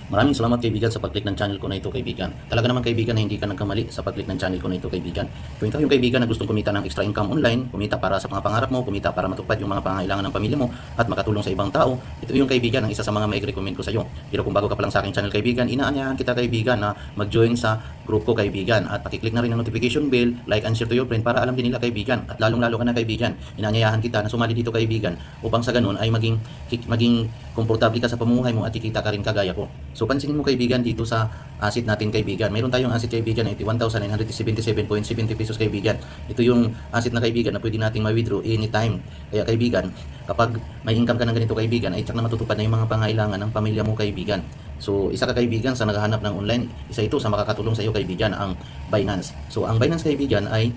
Maraming salamat kaibigan sa pag-click ng channel ko na ito kaibigan. Talaga naman kaibigan na hindi ka nagkamali sa pag-click ng channel ko na ito kaibigan. Kung ikaw yung kaibigan na gustong kumita ng extra income online, kumita para sa mga pangarap mo, kumita para matupad yung mga pangangailangan ng pamilya mo at makatulong sa ibang tao, ito yung kaibigan ang isa sa mga mai-recommend ko sa iyo. Pero kung bago ka pa lang sa aking channel kaibigan, inaanyahan kita kaibigan na mag-join sa group ko kaibigan at paki-click na rin ang notification bell, like and share to your friend para alam din nila kaibigan at lalong-lalo ka na kaibigan. Inaanyayahan kita na sumali dito kaibigan upang sa ganun ay maging komportable ka sa pamumuhay mo at kikita ka rin kagaya ko. So pansinin mo kaibigan dito sa asset natin kaibigan. Mayroon tayong asset kaibigan na 81,977.70 pesos kaibigan. Ito yung asset na kaibigan na pwede nating ma-withdraw anytime. Kaya kaibigan, kapag may income ka ng ganito kaibigan, ay tsak na matutupad na yung mga pangailangan ng pamilya mo kaibigan. So isa ka kaibigan sa naghahanap ng online, isa ito sa makakatulong sa iyo kaibigan, ang Binance. So ang Binance kaibigan ay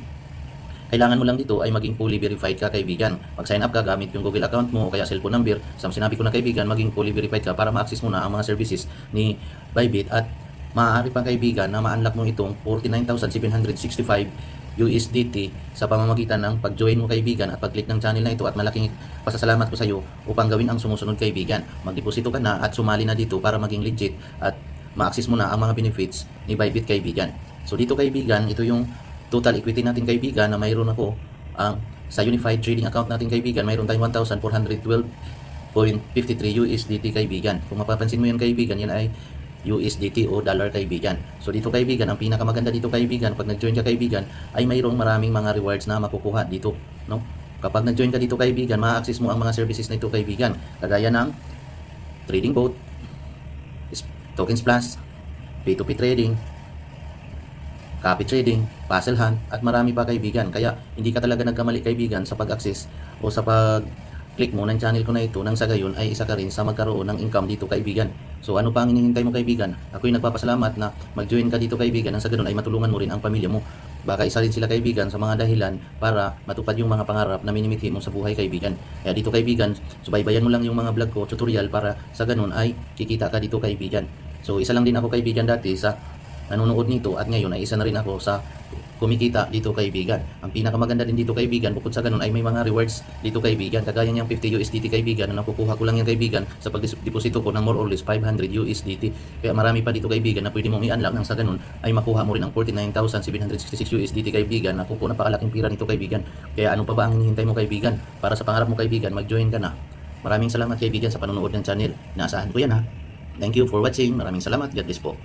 kailangan mo lang dito ay maging fully verified ka kaibigan. Pag sign up ka gamit yung Google account mo o kaya cellphone number, sa sinabi ko na kaibigan, maging fully verified ka para ma-access mo na ang mga services ni Bybit at maaari pang kaibigan na ma-unlock mo itong 49,765 USDT sa pamamagitan ng pag-join mo kaibigan at pag-click ng channel na ito, at malaking pasasalamat ko sa iyo upang gawin ang sumusunod kaibigan. Magdeposito ka na at sumali na dito para maging legit at ma-access mo na ang mga benefits ni Bybit kaibigan. So dito kaibigan, ito yung total equity natin kaibigan na mayroon ako sa unified trading account natin kaibigan, mayroon tayong 1,412.53 USDT kaibigan. Kung mapapansin mo yan kaibigan, yan ay USDT o dollar kaibigan. So dito kaibigan, ang pinakamaganda dito kaibigan, pag nag-join ka kaibigan, ay mayroong maraming mga rewards na makukuha dito, no? Kapag nag-join ka dito kaibigan, ma-access mo ang mga services na ito kaibigan, kagaya ng trading bot, tokens plus, P2P trading, copy trading, puzzle hunt, at marami pa kaibigan. Kaya hindi ka talaga nagkamali kaibigan sa pag-access o sa pag-click mo ng channel ko na ito, nang sa gayon ay isa ka rin sa magkaroon ng income dito kaibigan. So ano pa ang hinihintay mo kaibigan? Ako'y nagpapasalamat na mag-join ka dito kaibigan, nang sa gayon ay matulungan mo rin ang pamilya mo. Baka isa rin sila kaibigan sa mga dahilan para matupad yung mga pangarap na minimithi mo sa buhay kaibigan. Kaya dito kaibigan, subaybayan mo lang yung mga vlog ko, tutorial, para sa ganun ay kikita ka dito kaibigan. So isa lang din ako kaibigan dati sa nanonood nito, at ngayon ay isa na rin ako sa kumikita dito kaibigan. Ang pinakamaganda din dito kaibigan, bukod sa ganun ay may mga rewards dito kaibigan, kagaya niyang 50 USDT kaibigan na nakukuha ko lang yan kaibigan sa pagdeposito ko ng more or less 500 USDT. Kaya marami pa dito kaibigan na pwede mong i-unlock, nang sa ganun ay makuha mo rin ang 49,766 USDT kaibigan. Nakupo, napakalaking pira nito kaibigan. Kaya ano pa ba ang hinihintay mo kaibigan? Para sa pangarap mo kaibigan, mag-join ka na. Maraming salamat kaibigan sa panonood ng channel. Inaasahan ko yan ha. Thank you for watching. Maraming salamat. God bless po.